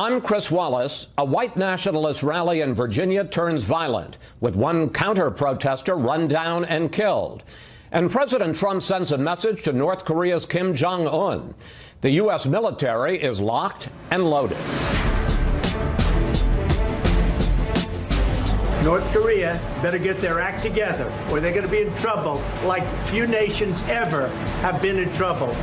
I'm Chris Wallace. A white nationalist rally in Virginia turns violent, with one counter-protester run down and killed. And President Trump sends a message to North Korea's Kim Jong-un. The U.S. military is locked and loaded. North Korea better get their act together, or they're going to be in trouble like few nations ever have been in trouble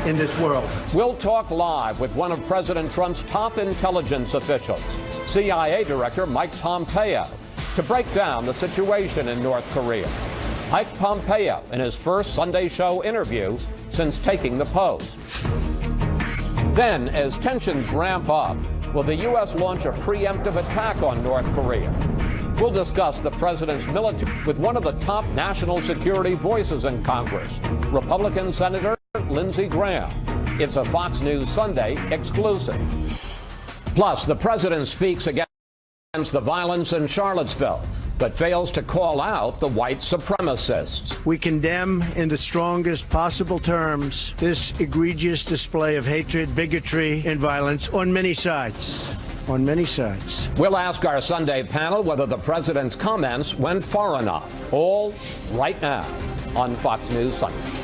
in this world. We'll talk live with one of President Trump's top intelligence officials, CIA Director Mike Pompeo, to break down the situation in North Korea. Mike Pompeo in his first Sunday Show interview since taking the post. Then, as tensions ramp up, will the U.S. launch a preemptive attack on North Korea? We'll discuss the president's military with one of the top national security voices in Congress, Republican Senator Lindsey Graham. It's a Fox News Sunday exclusive. Plus, the president speaks against the violence in Charlottesville, but fails to call out the white supremacists. We condemn in the strongest possible terms this egregious display of hatred, bigotry, and violence on many sides. On many sides. We'll ask our Sunday panel whether the president's comments went far enough. All right now on Fox News Sunday.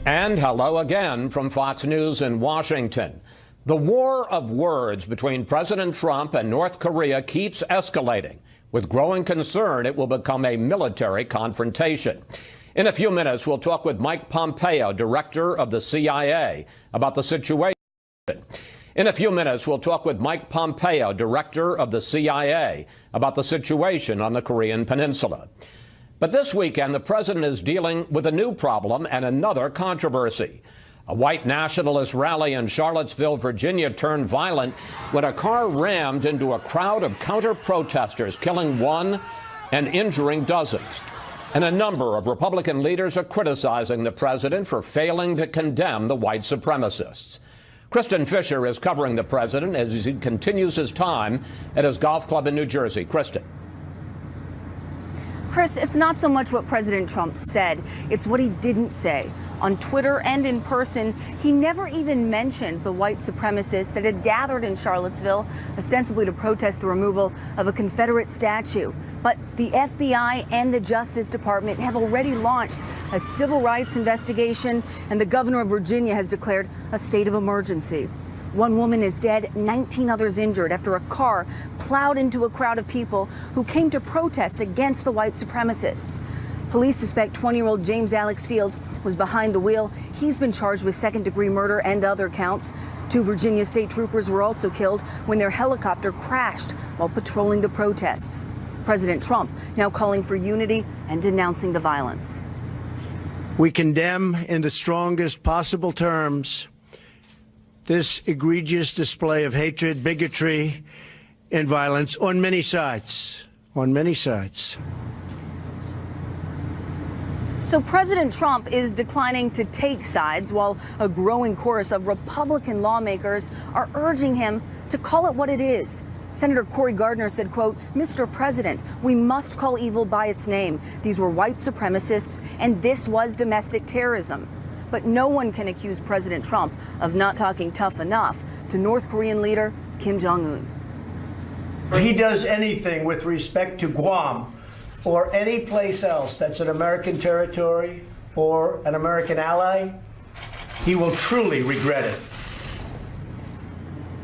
And hello again from Fox News in Washington. The war of words between President Trump and North Korea keeps escalating. With growing concern, it will become a military confrontation. In a few minutes, we'll talk with Mike Pompeo, director of the CIA, about the situation. In a few minutes, we'll talk with Mike Pompeo, director of the CIA, about the situation on the Korean Peninsula. But this weekend, the president is dealing with a new problem and another controversy. A white nationalist rally in Charlottesville, Virginia, turned violent when a car rammed into a crowd of counter-protesters, killing one and injuring dozens. And a number of Republican leaders are criticizing the president for failing to condemn the white supremacists. Kristen Fisher is covering the president as he continues his time at his golf club in New Jersey. Kristen. Chris, it's not so much what President Trump said, it's what he didn't say. On Twitter and in person, he never even mentioned the white supremacists that had gathered in Charlottesville, ostensibly to protest the removal of a Confederate statue. But the FBI and the Justice Department have already launched a civil rights investigation, and the governor of Virginia has declared a state of emergency. One woman is dead, 19 others injured after a car plowed into a crowd of people who came to protest against the white supremacists. Police suspect 20-year-old James Alex Fields was behind the wheel. He's been charged with second-degree murder and other counts. 2 Virginia state troopers were also killed when their helicopter crashed while patrolling the protests. President Trump now calling for unity and denouncing the violence. We condemn in the strongest possible terms this egregious display of hatred, bigotry, and violence on many sides. On many sides. So President Trump is declining to take sides while a growing chorus of Republican lawmakers are urging him to call it what it is. Senator Cory Gardner said, quote, "Mr. President, we must call evil by its name. These were white supremacists and this was domestic terrorism." But no one can accuse President Trump of not talking tough enough to North Korean leader Kim Jong-un. If he does anything with respect to Guam or any place else that's an American territory or an American ally, he will truly regret it.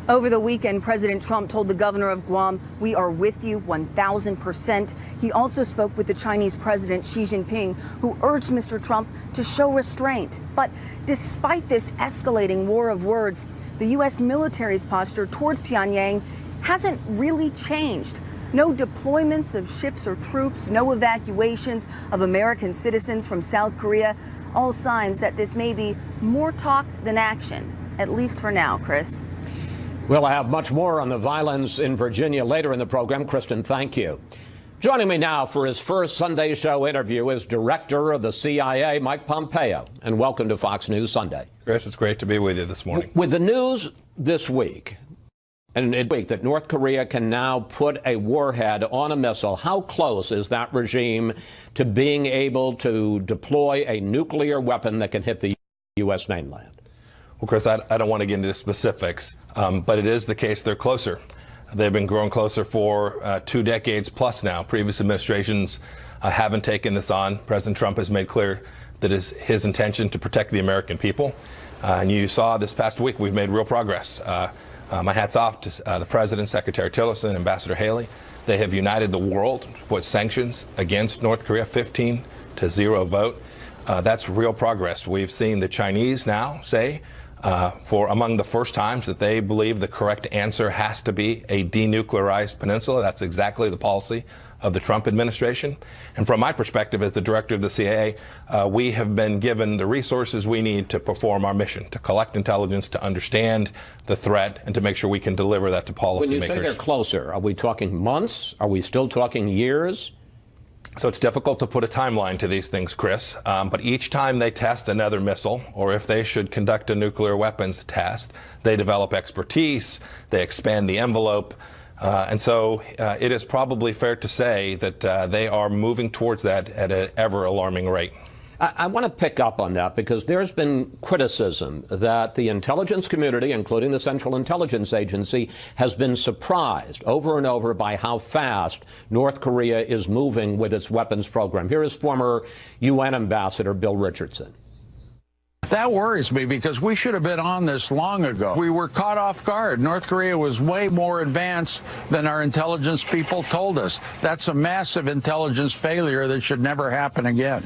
Over the weekend, President Trump told the governor of Guam, "We are with you 1,000%. He also spoke with the Chinese President Xi Jinping, who urged Mr. Trump to show restraint. But despite this escalating war of words, the U.S. military's posture towards Pyongyang hasn't really changed. No deployments of ships or troops, no evacuations of American citizens from South Korea, all signs that this may be more talk than action, at least for now, Chris. We'll have much more on the violence in Virginia later in the program. Kristen, thank you. Joining me now for his first Sunday Show interview is Director of the CIA, Mike Pompeo. And welcome to Fox News Sunday. Chris, it's great to be with you this morning. With the news this week, that North Korea can now put a warhead on a missile, how close is that regime to being able to deploy a nuclear weapon that can hit the U.S. mainland? Well, Chris, I don't want to get into specifics, but it is the case they're closer. They've been growing closer for 2 decades plus now. Previous administrations haven't taken this on. President Trump has made clear that it's his intention to protect the American people. And you saw this past week we've made real progress. My hat's off to the President, Secretary Tillerson, Ambassador Haley. They have united the world to put sanctions against North Korea, 15-0 vote. That's real progress. We've seen the Chinese now say, for among the first times, that they believe the correct answer has to be a denuclearized peninsula. That's exactly the policy of the Trump administration. And from my perspective as the director of the CIA, we have been given the resources we need to perform our mission, to collect intelligence, to understand the threat, and to make sure we can deliver that to policymakers. When you say they're closer, are we talking months? Are we still talking years? So it's difficult to put a timeline to these things, Chris, but each time they test another missile, or if they should conduct a nuclear weapons test, they develop expertise, they expand the envelope, and so it is probably fair to say that they are moving towards that at an ever-alarming rate. I want to pick up on that because there's been criticism that the intelligence community, including the Central Intelligence Agency, has been surprised over and over by how fast North Korea is moving with its weapons program. Here is former UN Ambassador Bill Richardson. That worries me because we should have been on this long ago. We were caught off guard. North Korea was way more advanced than our intelligence people told us. That's a massive intelligence failure that should never happen again.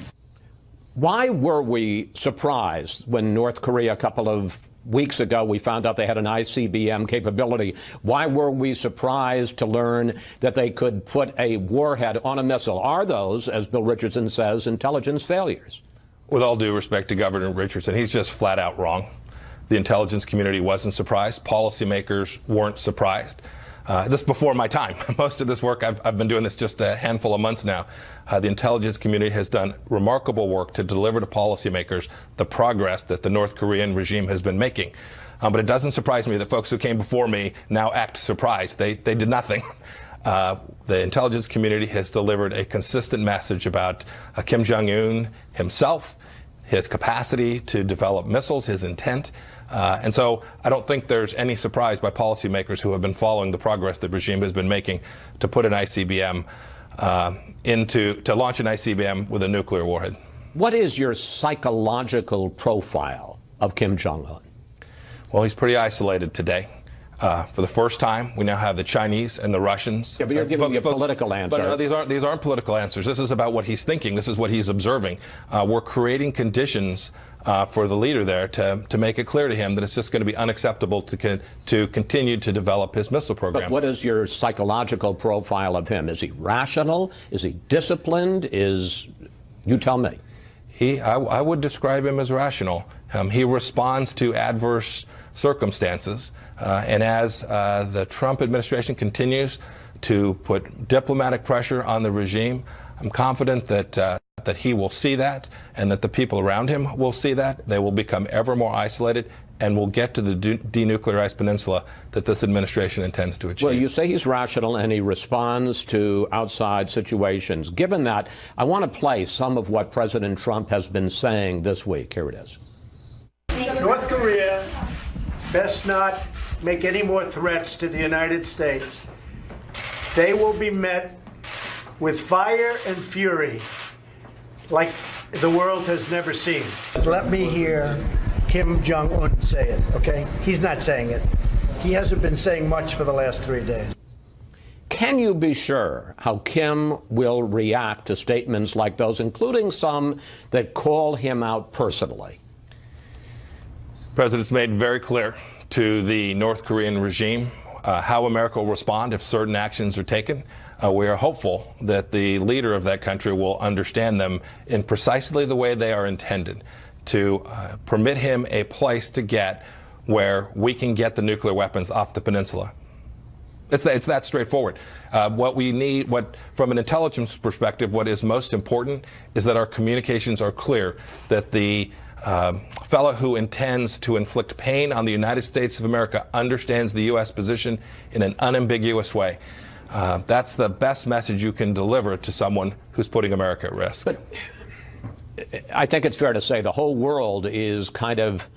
Why were we surprised when North Korea, a couple of weeks ago, we found out they had an ICBM capability? Why were we surprised to learn that they could put a warhead on a missile? Are those, as Bill Richardson says, intelligence failures? With all due respect to Governor Richardson, he's just flat out wrong. The intelligence community wasn't surprised. Policymakers weren't surprised. This is before my time. Most of this work, I've been doing this just a handful of months now. The intelligence community has done remarkable work to deliver to policymakers the progress that the North Korean regime has been making. But it doesn't surprise me that folks who came before me now act surprised. They did nothing. The intelligence community has delivered a consistent message about Kim Jong-un himself, his capacity to develop missiles, his intent. And so I don't think there's any surprise by policymakers who have been following the progress the regime has been making to put an ICBM to launch an ICBM with a nuclear warhead. What is your psychological profile of Kim Jong-un? Well, he's pretty isolated today. For the first time, we now have the Chinese and the Russians. Yeah, but you're giving me a political answer. But no, these aren't political answers. This is about what he's thinking. This is what he's observing. We're creating conditions for the leader there to make it clear to him that it's just going to be unacceptable to continue to develop his missile program. But what is your psychological profile of him? Is he rational? Is he disciplined? You tell me. I would describe him as rational. He responds to adverse circumstances. And as the Trump administration continues to put diplomatic pressure on the regime, I'm confident that he will see that and that the people around him will see that. They will become ever more isolated and will get to the denuclearized peninsula that this administration intends to achieve. Well, you say he's rational and he responds to outside situations. Given that, I want to play some of what President Trump has been saying this week. Here it is. North Korea best not make any more threats to the United States. They will be met with fire and fury like the world has never seen. Let me hear Kim Jong-un say it, okay? He's not saying it. He hasn't been saying much for the last 3 days. Can you be sure how Kim will react to statements like those, including some that call him out personally? The President's made very clear to the North Korean regime how America will respond if certain actions are taken. We are hopeful that the leader of that country will understand them in precisely the way they are intended, to permit him a place to get where we can get the nuclear weapons off the peninsula. It's that straightforward. What we need, from an intelligence perspective, what is most important is that our communications are clear, that the fellow who intends to inflict pain on the United States of America understands the U.S. position in an unambiguous way. That's the best message you can deliver to someone who's putting America at risk. But I think it's fair to say the whole world is kind of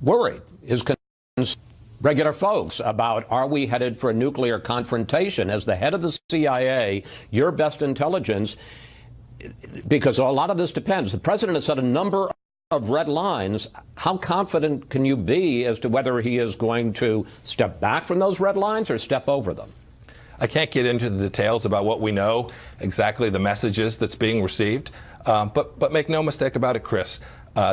worried, is concerned, regular folks, about, are we headed for a nuclear confrontation? As the head of the CIA, your best intelligence, because a lot of this depends. The president has set a number of red lines. How confident can you be as to whether he is going to step back from those red lines or step over them? I can't get into the details about what we know, exactly the messages that's being received. But make no mistake about it, Chris.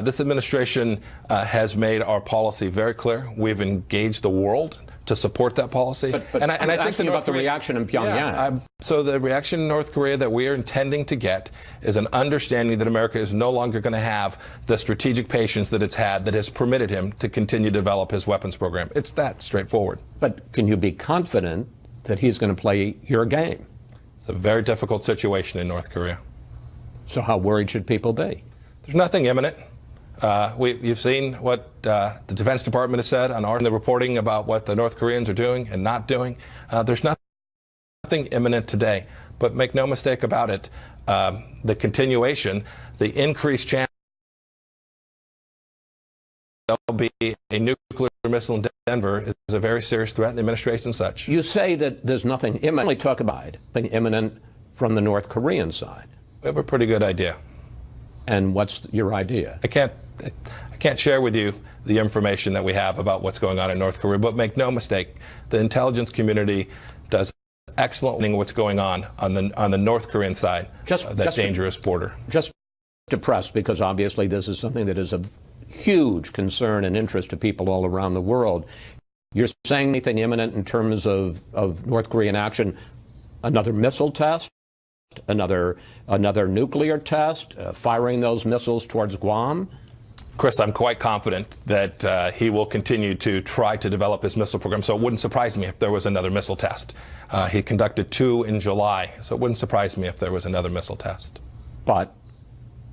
This administration has made our policy very clear. We've engaged the world to support that policy. But I think about the reaction in Pyongyang. Yeah, so the reaction in North Korea that we are intending to get is an understanding that America is no longer going to have the strategic patience that it's had that has permitted him to continue to develop his weapons program. It's that straightforward. But can you be confident that he's going to play your game? It's a very difficult situation in North Korea. So how worried should people be? There's nothing imminent. You've seen what the Defense Department has said on the reporting about what the North Koreans are doing and not doing. There's nothing imminent today. But make no mistake about it, the continuation, the increased chance there'll be a nuclear missile in Denver is a very serious threat, and the administration such. You say that there's nothing imminent. We talk about nothing imminent from the North Korean side. We have a pretty good idea. And what's your idea? I can't share with you the information that we have about what's going on in North Korea, but make no mistake, the intelligence community does excellent what's going on the North Korean side of that dangerous border. Just depressed, because obviously this is something that is of huge concern and interest to people all around the world. You're saying anything imminent in terms of North Korean action? Another missile test? Another nuclear test? Firing those missiles towards Guam? Chris, I'm quite confident that he will continue to try to develop his missile program, so it wouldn't surprise me if there was another missile test. He conducted 2 in July, so it wouldn't surprise me if there was another missile test. But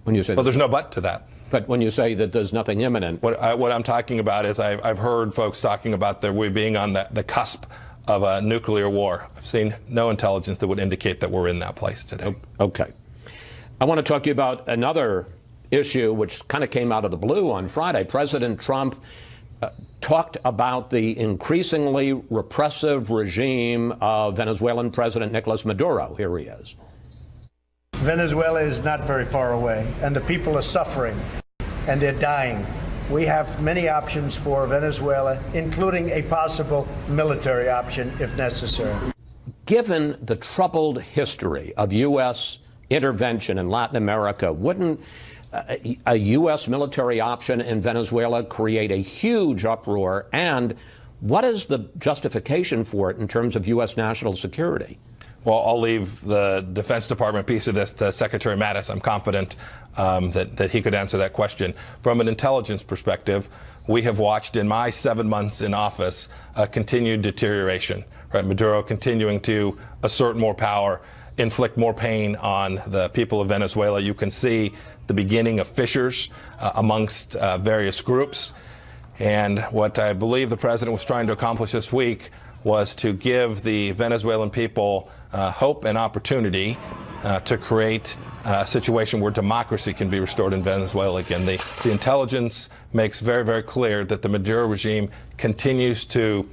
when you say... Well, there's no but to that. But when you say that there's nothing imminent... What I'm talking about is I've heard folks talking about we being on the cusp of a nuclear war. I've seen no intelligence that would indicate that we're in that place today. Okay. I want to talk to you about another issue which kind of came out of the blue on Friday. President Trump talked about the increasingly repressive regime of Venezuelan President Nicolas Maduro. Here he is. Venezuela is not very far away, and the people are suffering, and they're dying. We have many options for Venezuela, including a possible military option if necessary. Given the troubled history of U.S. intervention in Latin America, wouldn't a U.S. military option in Venezuela create a huge uproar? And what is the justification for it in terms of U.S. national security? Well, I'll leave the Defense Department piece of this to Secretary Mattis. I'm confident that he could answer that question. From an intelligence perspective, we have watched in my 7 months in office a continued deterioration. Right? Maduro continuing to assert more power, inflict more pain on the people of Venezuela. You can see the beginning of fissures amongst various groups. And what I believe the president was trying to accomplish this week was to give the Venezuelan people hope and opportunity to create a situation where democracy can be restored in Venezuela again. The intelligence makes very, very clear that the Maduro regime continues to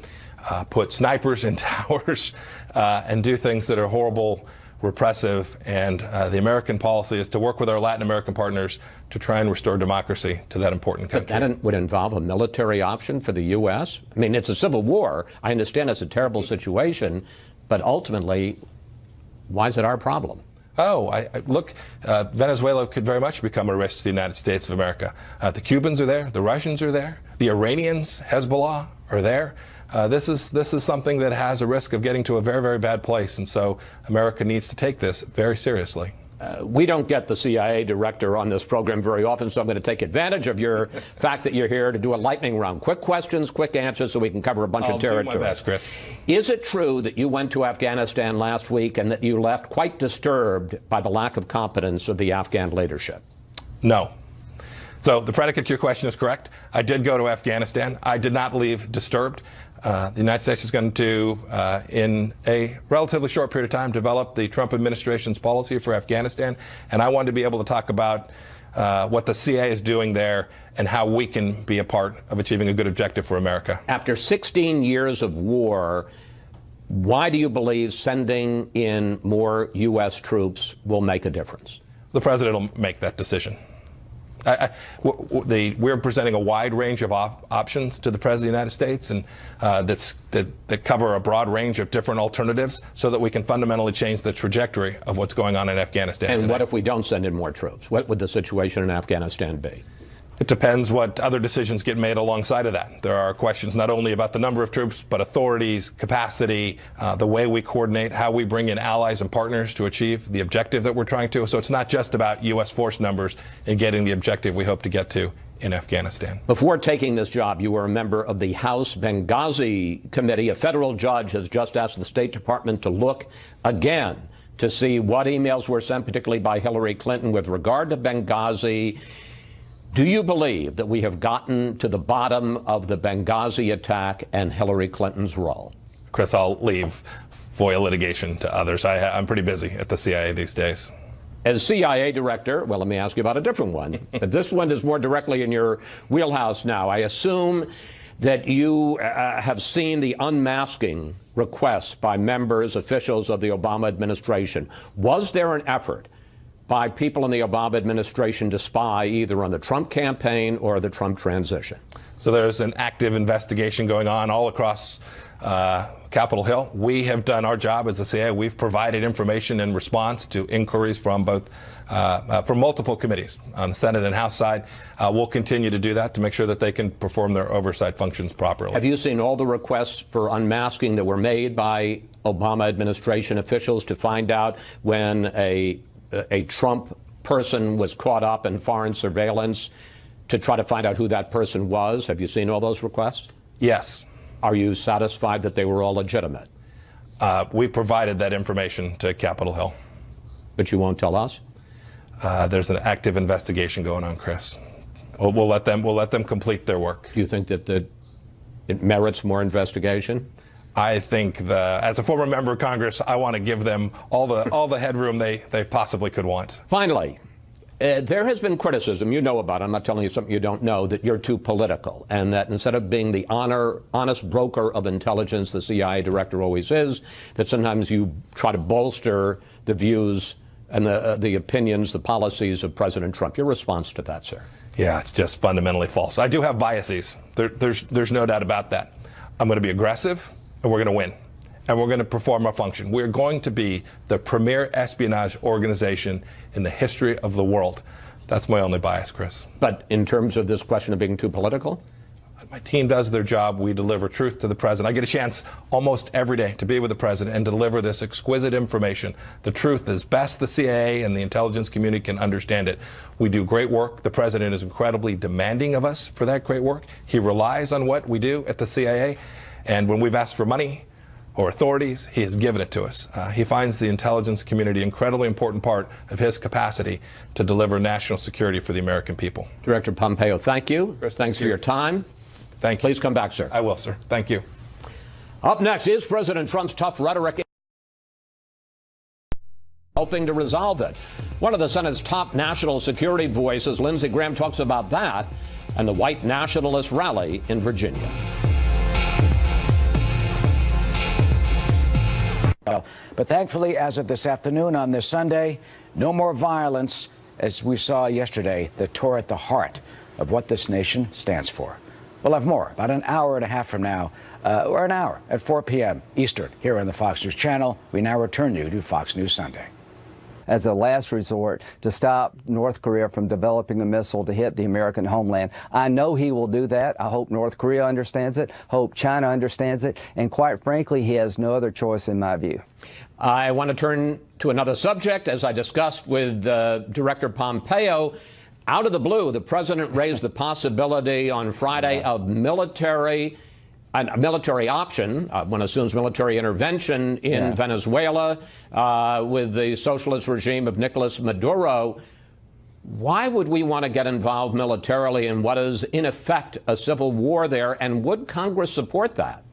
put snipers in towers and do things that are horrible, repressive, and the American policy is to work with our Latin American partners to try and restore democracy to that important country. But that would involve a military option for the U.S.? I mean, it's a civil war. I understand it's a terrible situation, but ultimately, why is it our problem? Look, Venezuela could very much become a risk to the United States of America. The Cubans are there. The Russians are there. The Iranians, Hezbollah, are there. This is something that has a risk of getting to a very, very bad place, and so America needs to take this very seriously. We don't get the CIA director on this program very often, so I'm going to take advantage of your fact that you're here to do a lightning round. Quick questions, quick answers, so we can cover a bunch of territory. I'll do my best, Chris. Is it true that you went to Afghanistan last week and that you left quite disturbed by the lack of competence of the Afghan leadership? No. So the predicate to your question is correct. I did go to Afghanistan. I did not leave disturbed. The United States is going to, in a relatively short period of time, develop the Trump administration's policy for Afghanistan. And I wanted to be able to talk about what the CIA is doing there and how we can be a part of achieving a good objective for America. After 16 years of war, why do you believe sending in more U.S. troops will make a difference? The president will make that decision. We're presenting a wide range of options to the President of the United States, and that cover a broad range of different alternatives so that we can fundamentally change the trajectory of what's going on in Afghanistan And today. what if we don't send in more troops? What would the situation in Afghanistan be? It depends what other decisions get made alongside of that. There are questions not only about the number of troops, but authorities, capacity, the way we coordinate, how we bring in allies and partners to achieve the objective that we're trying to. So it's not just about U.S. force numbers and getting the objective we hope to get to in Afghanistan. Before taking this job, you were a member of the House Benghazi Committee. A federal judge has just asked the State Department to look again to see what emails were sent, particularly by Hillary Clinton, with regard to Benghazi. Do you believe that we have gotten to the bottom of the Benghazi attack and Hillary Clinton's role? Chris, I'll leave FOIA litigation to others. I'm pretty busy at the CIA these days. As CIA director, well, let me ask you about a different one. This one is more directly in your wheelhouse now. I assume that you have seen the unmasking requests by members, officials of the Obama administration. Was there an effort by people in the Obama administration to spy either on the Trump campaign or the Trump transition? So there's an active investigation going on all across Capitol Hill. We have done our job as the CIA. We've provided information in response to inquiries from from multiple committees on the Senate and House side. We'll continue to do that to make sure that they can perform their oversight functions properly. Have you seen all the requests for unmasking that were made by Obama administration officials to find out when a Trump person was caught up in foreign surveillance, to try to find out who that person was? Have you seen all those requests? Yes. Are you satisfied that they were all legitimate? We provided that information to Capitol Hill. But you won't tell us? There's an active investigation going on, Chris. We'll let them complete their work. Do you think that it merits more investigation? I think as a former member of Congress, I want to give them all the headroom they possibly could want. Finally, there has been criticism, you know about it, I'm not telling you something you don't know, that you're too political, and that instead of being the honest broker of intelligence the CIA director always is, that sometimes you try to bolster the views and the opinions, the policies of President Trump. Your response to that, sir? Yeah, it's just fundamentally false. I do have biases. There's no doubt about that. I'm going to be aggressive, and we're going to win. And we're going to perform our function. We're going to be the premier espionage organization in the history of the world. That's my only bias, Chris. But in terms of this question of being too political? My team does their job. We deliver truth to the president. I get a chance almost every day to be with the president and deliver this exquisite information, the truth as best the CIA and the intelligence community can understand it. We do great work. The president is incredibly demanding of us for that great work. He relies on what we do at the CIA. And when we've asked for money or authorities, he has given it to us. He finds the intelligence community an incredibly important part of his capacity to deliver national security for the American people. Director Pompeo, thank you. Chris, thanks for your time. Thank you. Please come back, sir. I will, sir. Thank you. Up next, is President Trump's tough rhetoric helping to resolve it? One of the Senate's top national security voices, Lindsey Graham, talks about that and the white nationalist rally in Virginia. But thankfully, as of this afternoon on this Sunday, no more violence, as we saw yesterday, that tore at the heart of what this nation stands for. We'll have more about an hour and a half from now, or an hour at 4 p.m. Eastern here on the Fox News Channel. We now return you to Fox News Sunday. As a last resort to stop North Korea from developing a missile to hit the American homeland. I know he will do that. I hope North Korea understands it, hope China understands it, and quite frankly, he has no other choice in my view. I want to turn to another subject. As I discussed with Director Pompeo, out of the blue, the president raised the possibility on Friday of military option, one assumes military intervention in Venezuela with the socialist regime of Nicolas Maduro. Why would we want to get involved militarily in what is, in effect, a civil war there? And would Congress support that?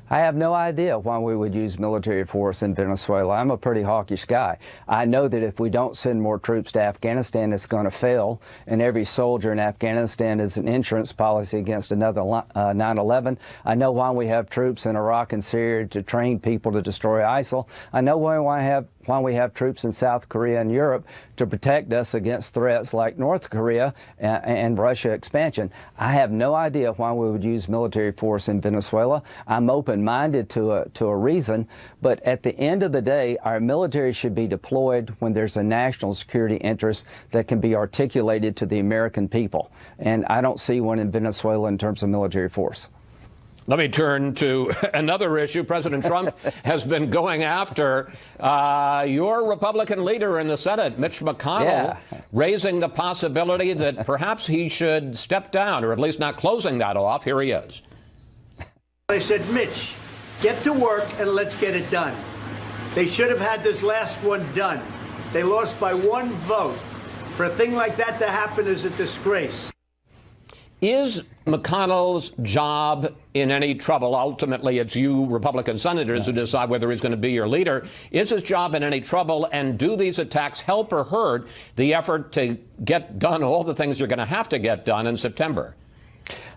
I have no idea why we would use military force in Venezuela. I'm a pretty hawkish guy. I know that if we don't send more troops to Afghanistan, it's going to fail, and every soldier in Afghanistan is an insurance policy against another 9/11. I know why we have troops in Iraq and Syria to train people to destroy ISIL. I know why we have troops in South Korea and Europe to protect us against threats like North Korea and Russia expansion. I have no idea why we would use military force in Venezuela. I'm open-minded to a reason, but at the end of the day, our military should be deployed when there's a national security interest that can be articulated to the American people. And I don't see one in Venezuela in terms of military force. Let me turn to another issue. President Trump has been going after your Republican leader in the Senate, Mitch McConnell, raising the possibility that perhaps he should step down, or at least not closing that off. Here he is. I said, Mitch, get to work and let's get it done. They should have had this last one done. They lost by 1 vote. For a thing like that to happen is a disgrace. Is McConnell's job in any trouble? Ultimately, it's you Republican senators who decide whether he's going to be your leader. Is his job in any trouble, and do these attacks help or hurt the effort to get done all the things you're going to have to get done in September?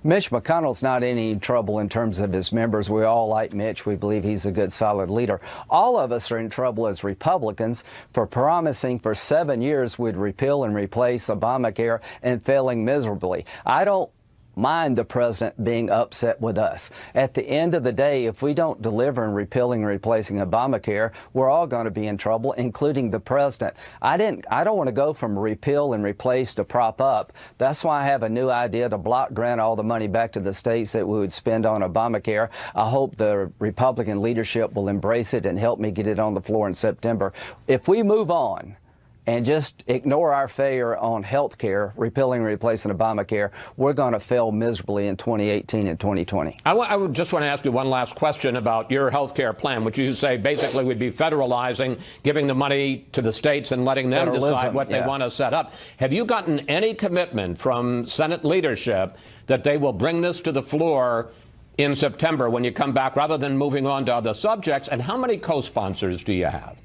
Mitch McConnell's not in any trouble in terms of his members. We all like Mitch. We believe he's a good, solid leader. All of us are in trouble as Republicans for promising for 7 years we'd repeal and replace Obamacare and failing miserably. I don't mind the president being upset with us. At the end of the day, if we don't deliver in repealing and replacing Obamacare, we're all going to be in trouble, including the president. I don't want to go from repeal and replace to prop up. That's why I have a new idea to block grant all the money back to the states that we would spend on Obamacare. I hope the Republican leadership will embrace it and help me get it on the floor in September. If we move on and just ignore our failure on health care, repealing and replacing Obamacare, we're going to fail miserably in 2018 and 2020. I would just want to ask you one last question about your health care plan, which you say basically would be federalizing, giving the money to the states and letting them decide what they want to set up. Have you gotten any commitment from Senate leadership that they will bring this to the floor in September when you come back, rather than moving on to other subjects? And how many co-sponsors do you have?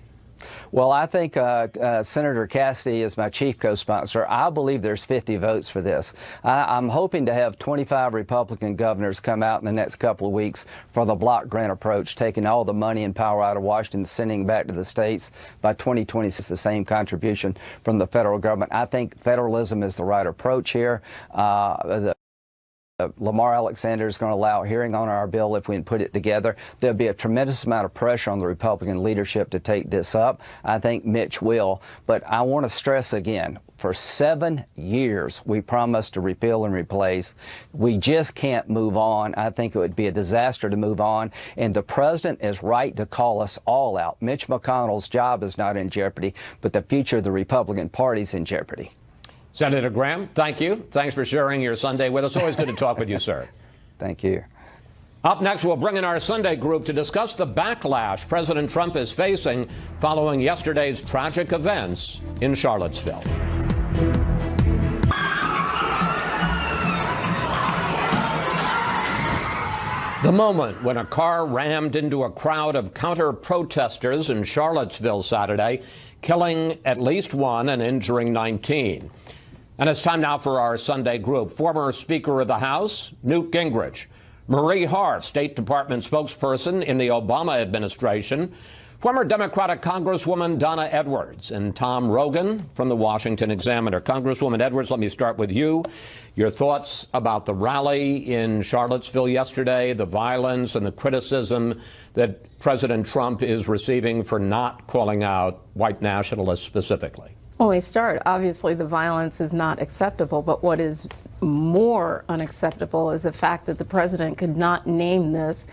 Well, I think Senator Cassidy is my chief co-sponsor. I believe there's 50 votes for this. I'm hoping to have 25 Republican governors come out in the next couple of weeks for the block grant approach, taking all the money and power out of Washington, sending back to the states. By 2026, the same contribution from the federal government. I think federalism is the right approach here. Lamar Alexander is going to allow a hearing on our bill if we can put it together. There'll be a tremendous amount of pressure on the Republican leadership to take this up. I think Mitch will. But I want to stress again, for 7 years, we promised to repeal and replace. We just can't move on. I think it would be a disaster to move on. And the president is right to call us all out. Mitch McConnell's job is not in jeopardy, but the future of the Republican Party is in jeopardy. Senator Graham, thank you. Thanks for sharing your Sunday with us. Always good to talk with you, sir. Thank you. Up next, we'll bring in our Sunday group to discuss the backlash President Trump is facing following yesterday's tragic events in Charlottesville. The moment when a car rammed into a crowd of counter-protesters in Charlottesville Saturday, killing at least 1 and injuring 19. And it's time now for our Sunday group. Former Speaker of the House, Newt Gingrich. Marie Harf, State Department spokesperson in the Obama administration. Former Democratic Congresswoman Donna Edwards. And Tom Rogan from the Washington Examiner. Congresswoman Edwards, let me start with you. Your thoughts about the rally in Charlottesville yesterday, the violence and the criticism that President Trump is receiving for not calling out white nationalists specifically. Well, we start, obviously the violence is not acceptable, but what is more unacceptable is the fact that the president could not name this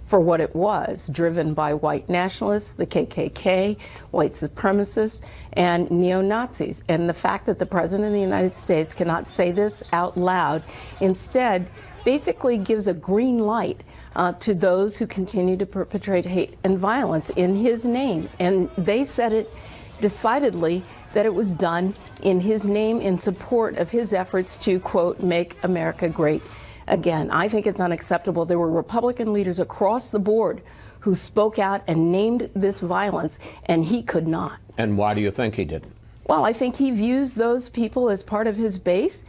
for what it was, driven by white nationalists, the KKK, white supremacists, and neo-Nazis. And the fact that the president of the United States cannot say this out loud, instead basically gives a green light to those who continue to perpetrate hate and violence in his name. And they said it decidedly that it was done in his name in support of his efforts to, quote, make America great Again, I think it's unacceptable. There were Republican leaders across the board who spoke out and named this violence, and he could not. And why do you think he didn't? Well, I think he views those people as part of his base.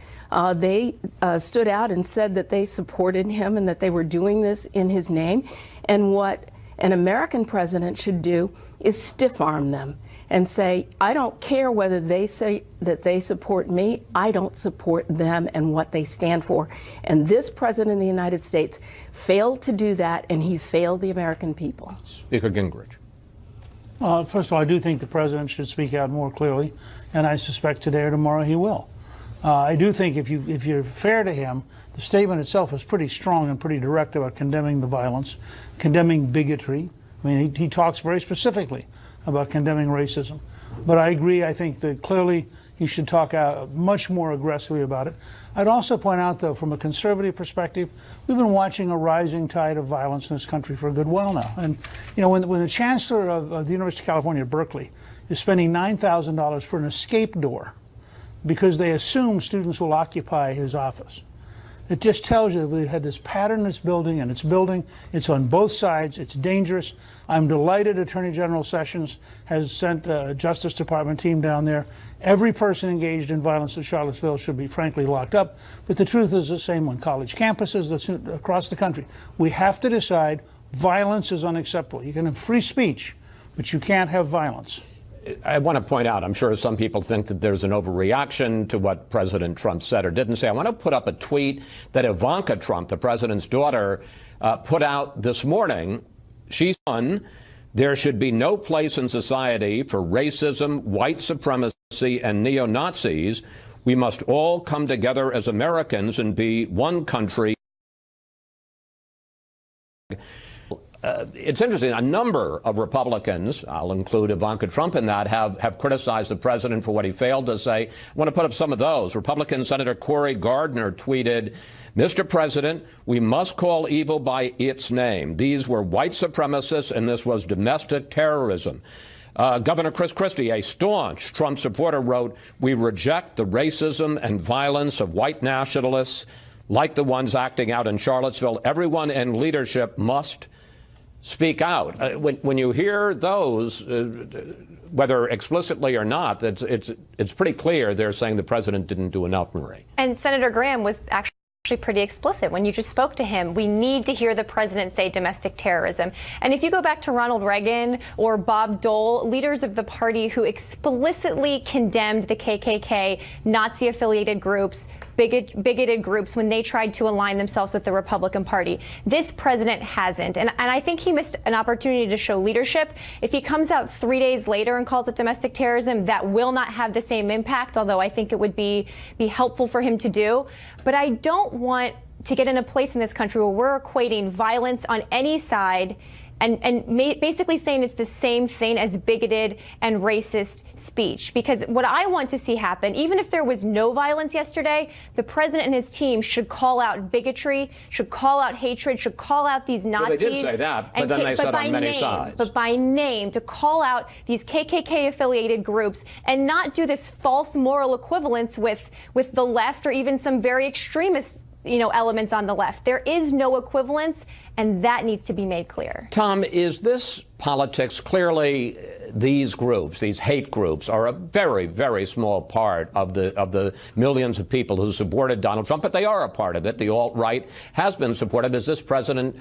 They stood out and said that they supported him and that they were doing this in his name. And what an American president should do is stiff-arm them and say, I don't care whether they say that they support me, I don't support them and what they stand for. And this president of the United States failed to do that, and he failed the American people. Speaker Gingrich. First of all, I do think the president should speak out more clearly, and I suspect today or tomorrow he will. I do think if you're fair to him, the statement itself is pretty strong and pretty direct about condemning the violence, condemning bigotry. I mean, he talks very specifically about condemning racism. But I agree, I think that clearly he should talk out much more aggressively about it. I'd also point out, though, from a conservative perspective, we've been watching a rising tide of violence in this country for a good while now. And, you know, when the chancellor of the University of California at Berkeley is spending $9,000 for an escape door because they assume students will occupy his office, it just tells you that we've had this pattern that's building, and it's building. It's on both sides. It's dangerous. I'm delighted Attorney General Sessions has sent a Justice Department team down there. Every person engaged in violence at Charlottesville should be frankly locked up. But the truth is the same on college campuses that's across the country. We have to decide violence is unacceptable. You can have free speech, but you can't have violence. I want to point out, I'm sure some people think that there's an overreaction to what President Trump said or didn't say. I want to put up a tweet that Ivanka Trump, the president's daughter, put out this morning. She's on, there should be no place in society for racism, white supremacy, and neo-Nazis. We must all come together as Americans and be one country. It's interesting. A number of Republicans, I'll include Ivanka Trump in that, have criticized the president for what he failed to say. I want to put up some of those. Republican Senator Cory Gardner tweeted, Mr. President, we must call evil by its name. These were white supremacists, and this was domestic terrorism. Governor Chris Christie, a staunch Trump supporter, wrote, we reject the racism and violence of white nationalists like the ones acting out in Charlottesville. Everyone in leadership must speak out. When you hear those, whether explicitly or not, it's pretty clear they're saying the president didn't do enough, Marie. And Senator Graham was actually pretty explicit when you just spoke to him. We need to hear the president say domestic terrorism. And if you go back to Ronald Reagan or Bob Dole, leaders of the party who explicitly condemned the KKK, Nazi-affiliated groups, bigoted groups when they tried to align themselves with the Republican Party. This president hasn't. And I think he missed an opportunity to show leadership. If he comes out 3 days later and calls it domestic terrorism, that will not have the same impact, although I think it would be helpful for him to do. But I don't want to get in a place in this country where we're equating violence on any side and basically saying it's the same thing as bigoted and racist speech. Because what I want to see happen, even if there was no violence yesterday, the president and his team should call out bigotry, should call out hatred, should call out these Nazis. Well, they did say that, but then they said on many sides. But by name, to call out these KKK-affiliated groups and not do this false moral equivalence with the left or even some very extremist elements on the left. There is no equivalence, and that needs to be made clear. Tom, is this politics? Clearly, these groups, these hate groups, are a very, very small part of the millions of people who supported Donald Trump, but they are a part of it. The alt-right has been supportive. Is this president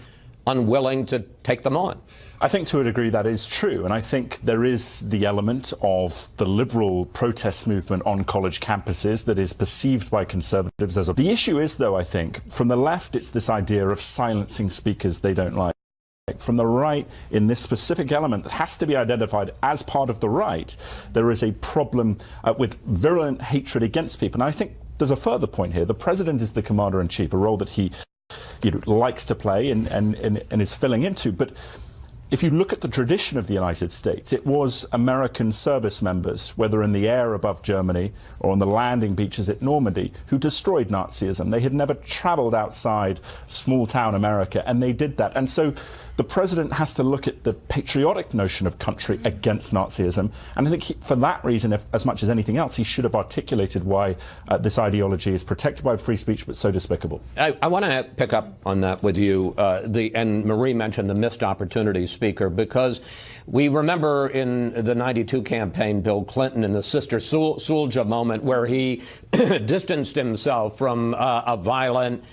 unwilling to take them on? I think to a degree that is true, and I think there is the element of the liberal protest movement on college campuses that is perceived by conservatives as the issue is, though, I think, from the left it's this idea of silencing speakers they don't like. From the right, in this specific element that has to be identified as part of the right, there is a problem with virulent hatred against people. And I think there's a further point here. The president is the commander-in-chief, a role that he likes to play and is filling into. But if you look at the tradition of the United States, it was American service members, whether in the air above Germany or on the landing beaches at Normandy, who destroyed Nazism. They had never traveled outside small-town America, and they did that. And so the president has to look at the patriotic notion of country against Nazism. And I think for that reason, as much as anything else, he should have articulated why this ideology is protected by free speech but so despicable. I want to pick up on that with you. And Marie mentioned the missed opportunity, Speaker, because we remember in the '92 campaign, Bill Clinton, in the Sister Souljah moment, where he distanced himself from a violent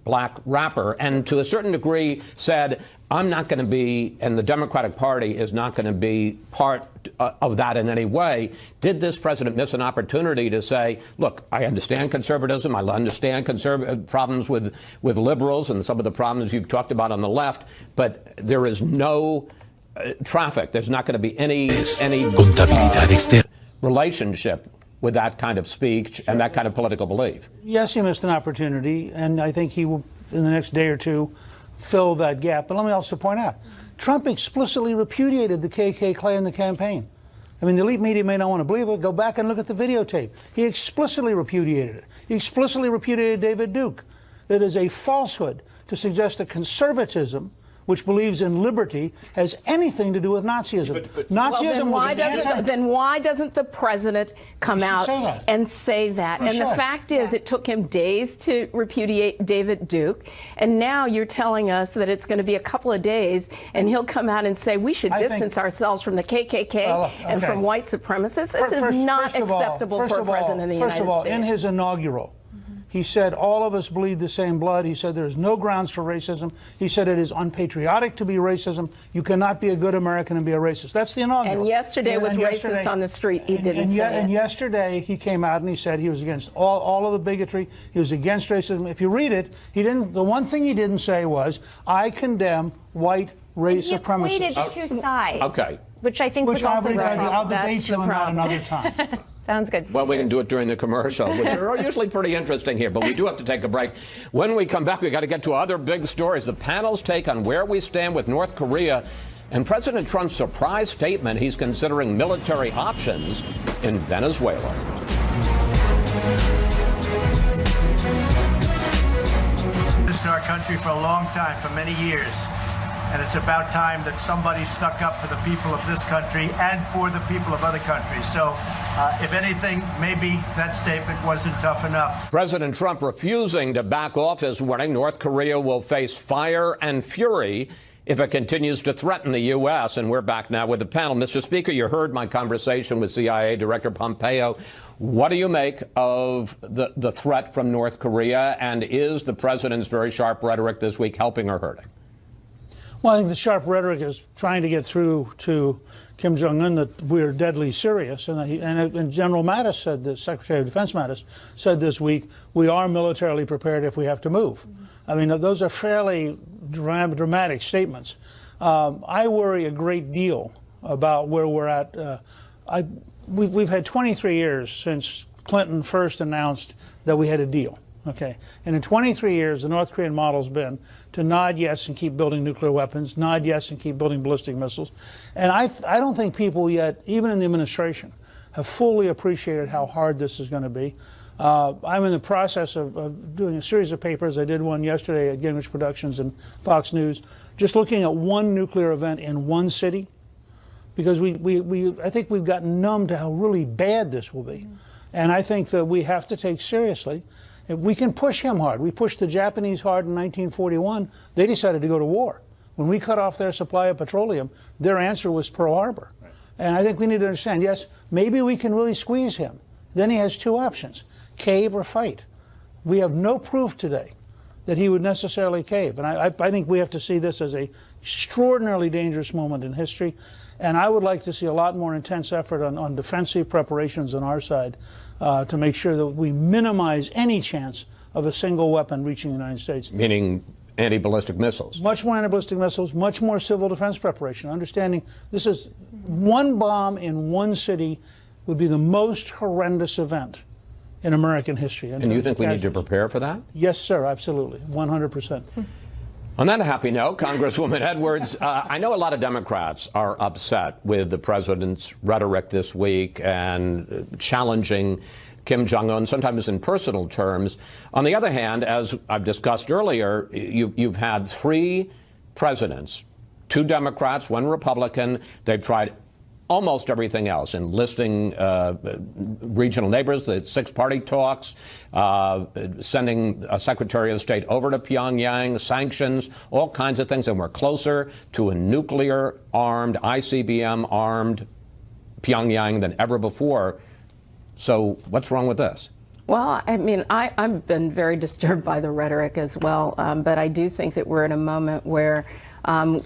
black rapper, and to a certain degree said, I'm not going to be, and the Democratic Party is not going to be part of that in any way. Did this president miss an opportunity to say, look, I understand conservatism, I understand problems with liberals and some of the problems you've talked about on the left, but there is no traffic. There's not going to be any relationship with that kind of speech and that kind of political belief. Yes, he missed an opportunity, and I think he will, in the next day or two, fill that gap. But let me also point out, Trump explicitly repudiated the KKK in the campaign. I mean, the elite media may not want to believe it. Go back and look at the videotape. He explicitly repudiated it. He explicitly repudiated David Duke. It is a falsehood to suggest that conservatism, which believes in liberty, has anything to do with Nazism. Nazism then why doesn't the president come out and say that? And the fact is, it took him days to repudiate David Duke, and now you're telling us that it's going to be a couple of days, and he'll come out and say we should distance ourselves from the KKK and from white supremacists. This is not acceptable for a president of the United States. First of all, in his inaugural, he said all of us bleed the same blood. He said there's no grounds for racism. He said it is unpatriotic to be racism. You cannot be a good American and be a racist. That's the inaugural. And yesterday with racist on the street, he didn't say it. And yesterday he came out and he said he was against all of the bigotry. He was against racism. If you read it, the one thing he didn't say was, I condemn white race supremacists. He equated the two sides. Okay. Which I think was also I'll debate you on that another time. Sounds good. Well, we can do it during the commercial, which are usually pretty interesting here, but we do have to take a break. When we come back, we got to get to other big stories. The panel's take on where we stand with North Korea and President Trump's surprise statement he's considering military options in Venezuela. This in our country for a long time, for many years. And it's about time that somebody stuck up for the people of this country and for the people of other countries. So, if anything, maybe that statement wasn't tough enough. President Trump refusing to back off his warning North Korea will face fire and fury if it continues to threaten the U.S. And we're back now with the panel. Mr. Speaker, you heard my conversation with CIA Director Pompeo. What do you make of the threat from North Korea? And is the president's very sharp rhetoric this week helping or hurting? Well, I think the sharp rhetoric is trying to get through to Kim Jong-un that we're deadly serious. And General Mattis said this, Secretary of Defense Mattis said this week, we are militarily prepared if we have to move. I mean, those are fairly dramatic statements. I worry a great deal about where we're at. We've had 23 years since Clinton first announced that we had a deal. Okay, and in 23 years, the North Korean model's been to nod yes and keep building nuclear weapons, nod yes and keep building ballistic missiles. And I don't think people yet, even in the administration, have fully appreciated how hard this is going to be. I'm in the process of doing a series of papers. I did one yesterday at Gingrich Productions and Fox News, just looking at one nuclear event in one city, because I think we've gotten numb to how really bad this will be. And I think that we have to take seriously. We can push him hard. We pushed the Japanese hard in 1941. They decided to go to war. When we cut off their supply of petroleum, their answer was Pearl Harbor. And I think we need to understand, yes, maybe we can really squeeze him. Then he has two options, cave or fight. We have no proof today that he would necessarily cave. And I think we have to see this as an extraordinarily dangerous moment in history. And I would like to see a lot more intense effort on defensive preparations on our side to make sure that we minimize any chance of a single weapon reaching the United States. Meaning anti-ballistic missiles. Much more anti-ballistic missiles, much more civil defense preparation. Understanding this is one bomb in one city would be the most horrendous event in American history. And you think we need to prepare for that? Yes, sir, absolutely, 100%. On that happy note, Congresswoman Edwards, I know a lot of Democrats are upset with the president's rhetoric this week and challenging Kim Jong-un, sometimes in personal terms. On the other hand, as I've discussed earlier, you've had 3 presidents, 2 Democrats, 1 Republican. They've tried almost everything else, enlisting regional neighbors, the 6-party talks, sending a Secretary of State over to Pyongyang, sanctions, all kinds of things. And we're closer to a nuclear-armed, ICBM-armed Pyongyang than ever before. So what's wrong with this? Well, I mean, I've been very disturbed by the rhetoric as well, but I do think that we're in a moment where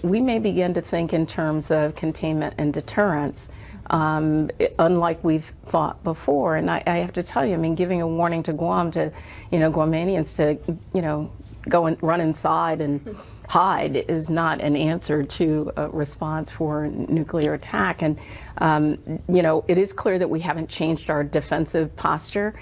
we may begin to think in terms of containment and deterrence, unlike we've thought before. And I have to tell you, I mean, giving a warning to Guam, to, Guamanians to, go and run inside and hide is not an answer to a response for nuclear attack. And, it is clear that we haven't changed our defensive posture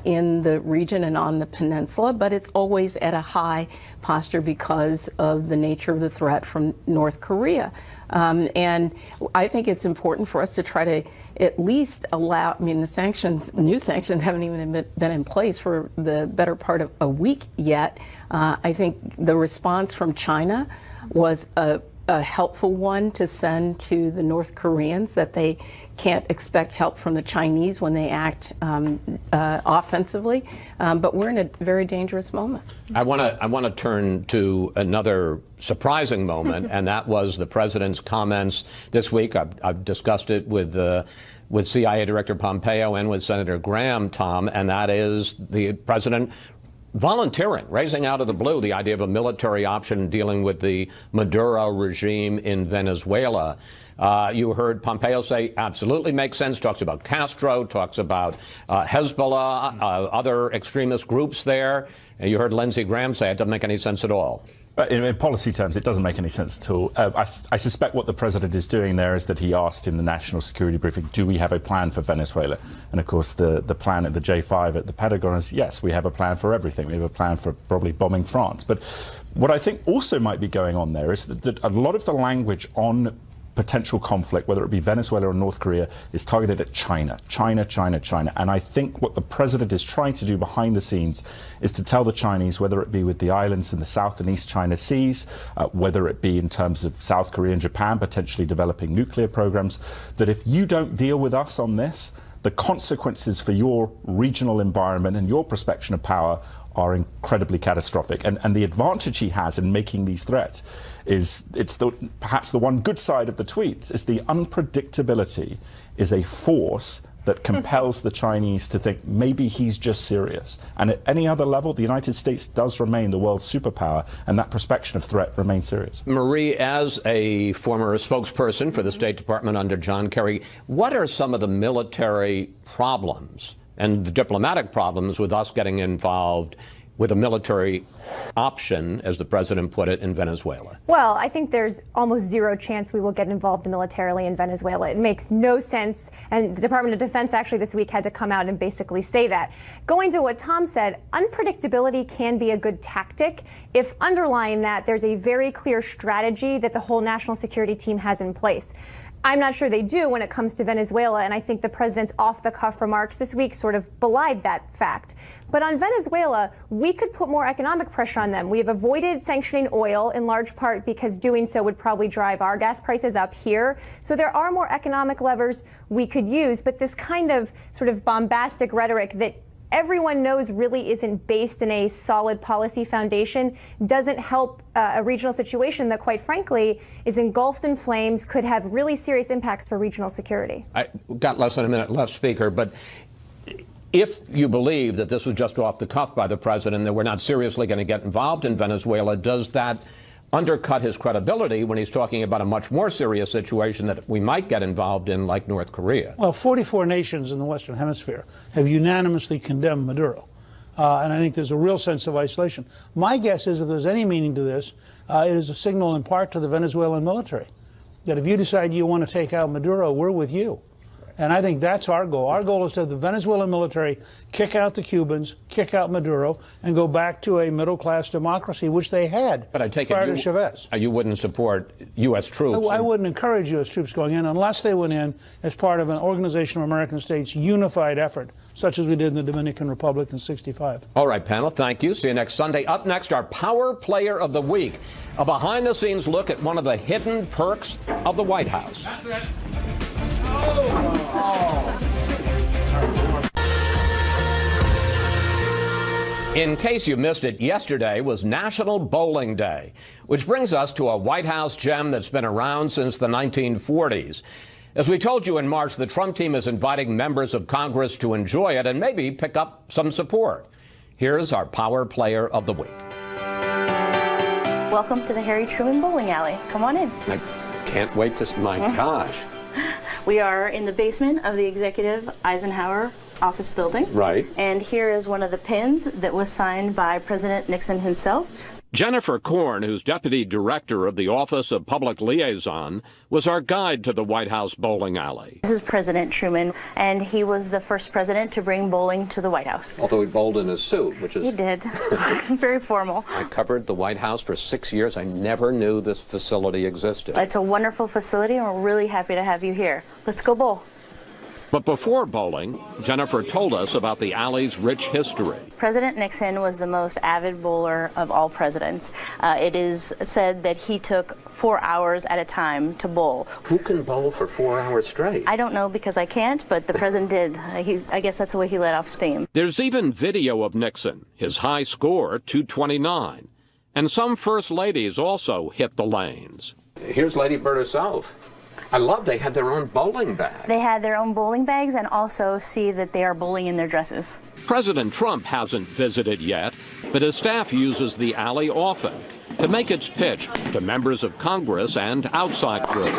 in the region and on the peninsula, but it's always at a high posture because of the nature of the threat from North Korea. And I think it's important for us to try to at least allow, the new sanctions haven't even been in place for the better part of a week yet. I think the response from China was a helpful one to send to the North Koreans, that they can't expect help from the Chinese when they act offensively. But we're in a very dangerous moment. I want to turn to another surprising moment, and that was the president's comments this week. I've discussed it with CIA Director Pompeo and with Senator Graham, Tom, and that is the president volunteering, raising out of the blue the idea of a military option dealing with the Maduro regime in Venezuela. You heard Pompeo say absolutely makes sense, talks about Castro, talks about Hezbollah, other extremist groups there. And you heard Lindsey Graham say it doesn't make any sense at all. In policy terms, it doesn't make any sense at all. I suspect what the president is doing there is that he asked in the national security briefing, do we have a plan for Venezuela? And of course, the plan at the J5 at the Pentagon is, yes, we have a plan for everything. We have a plan for probably bombing France. But what I think also might be going on there is that a lot of the language on potential conflict, whether it be Venezuela or North Korea, is targeted at China. China, China, China. And I think what the president is trying to do behind the scenes is to tell the Chinese, whether it be with the islands in the South and East China Seas, whether it be in terms of South Korea and Japan potentially developing nuclear programs, that if you don't deal with us on this, the consequences for your regional environment and your prospection of power are incredibly catastrophic. And the advantage he has in making these threats is, perhaps the one good side of the tweet, is the unpredictability is a force that compels the Chinese to think maybe he's just serious. And at any other level, the United States does remain the world's superpower, and that prospection of threat remains serious. Marie, as a former spokesperson for the State Department under John Kerry, what are some of the military problems and the diplomatic problems with us getting involved with a military option, as the president put it, in Venezuela? Well, I think there's almost zero chance we will get involved militarily in Venezuela. It makes no sense. And the Department of Defense actually this week had to come out and basically say that. Going to what Tom said, unpredictability can be a good tactic if underlying that there's a very clear strategy that the whole national security team has in place. I'm not sure they do when it comes to Venezuela, and I think the president's off-the-cuff remarks this week sort of belied that fact. But on Venezuela, we could put more economic pressure on them. We have avoided sanctioning oil in large part because doing so would probably drive our gas prices up here. So there are more economic levers we could use, but this kind of sort of bombastic rhetoric that everyone knows really isn't based in a solid policy foundation doesn't help a regional situation that, quite frankly, is engulfed in flames, could have really serious impacts for regional security. I got less than a minute left, Speaker, but if you believe that this was just off the cuff by the president, that we're not seriously going to get involved in Venezuela, does that undercut his credibility when he's talking about a much more serious situation that we might get involved in, like North Korea? Well, 44 nations in the Western Hemisphere have unanimously condemned Maduro. And I think there's a real sense of isolation. My guess is if there's any meaning to this, it is a signal in part to the Venezuelan military that if you decide you want to take out Maduro, we're with you. And I think that's our goal. Our goal is to have the Venezuelan military kick out the Cubans, kick out Maduro, and go back to a middle-class democracy, which they had But I take prior it to Chavez. you wouldn't support U.S. troops. I wouldn't encourage U.S. troops going in unless they went in as part of an Organization of American States unified effort, such as we did in the Dominican Republic in '65. All right, panel, thank you. See you next Sunday. Up next, our Power Player of the Week, a behind-the-scenes look at one of the hidden perks of the White House. That's it. In case you missed it, yesterday was National Bowling Day, which brings us to a White House gem that's been around since the 1940s. As we told you in March, the Trump team is inviting members of Congress to enjoy it and maybe pick up some support. Here's our Power Player of the Week. Welcome to the Harry Truman Bowling Alley. Come on in. I can't wait to, my gosh. We are in the basement of the Executive Eisenhower office building. Right. And here is one of the pins that was signed by President Nixon himself. Jennifer Korn, who's deputy director of the Office of Public Liaison, was our guide to the White House bowling alley. This is President Truman, and he was the first president to bring bowling to the White House. Although he bowled in a suit, which is... He did. Very formal. I covered the White House for 6 years. I never knew this facility existed. It's a wonderful facility, and we're really happy to have you here. Let's go bowl. But before bowling, Jennifer told us about the alley's rich history. President Nixon was the most avid bowler of all presidents. It is said that he took 4 hours at a time to bowl. Who can bowl for 4 hours straight? I don't know because I can't, but the president did. I guess that's the way he let off steam. There's even video of Nixon, his high score, 229. And some first ladies also hit the lanes. Here's Lady Bird herself. I love they had their own bowling bag. They had their own bowling bags and also see that they are bowling in their dresses. President Trump hasn't visited yet, but his staff uses the alley often to make its pitch to members of Congress and outside groups.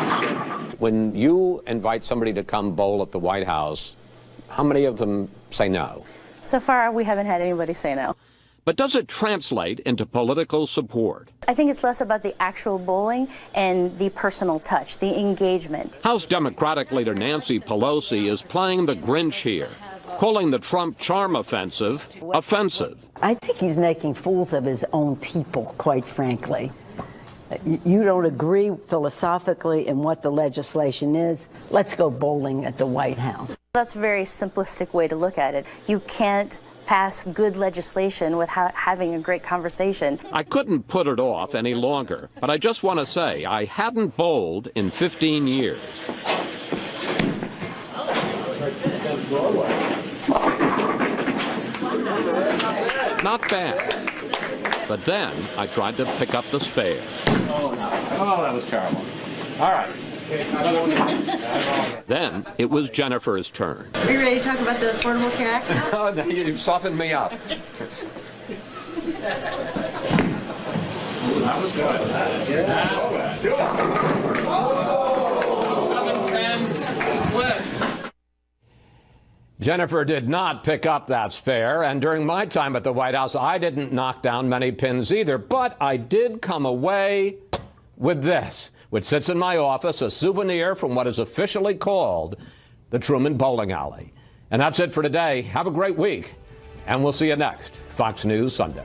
When you invite somebody to come bowl at the White House, how many of them say no? So far, we haven't had anybody say no. But does it translate into political support? I think it's less about the actual bowling and the personal touch, the engagement. House Democratic leader Nancy Pelosi is playing the Grinch here, calling the Trump charm offensive offensive. I think he's making fools of his own people, quite frankly. You don't agree philosophically in what the legislation is. Let's go bowling at the White House. That's a very simplistic way to look at it. You can't pass good legislation without having a great conversation. I couldn't put it off any longer, but I just want to say I hadn't bowled in 15 years. Not bad. But then I tried to pick up the spare. Oh, no. Oh, that was terrible. All right. Then it was Jennifer's turn. Are you ready to talk about the Affordable Care Act now? Oh, you've softened me up. That was good. Jennifer did not pick up that spare, and during my time at the White House, I didn't knock down many pins either, but I did come away with this, which sits in my office, a souvenir from what is officially called the Truman Bowling Alley. And that's it for today. Have a great week, and we'll see you next Fox News Sunday.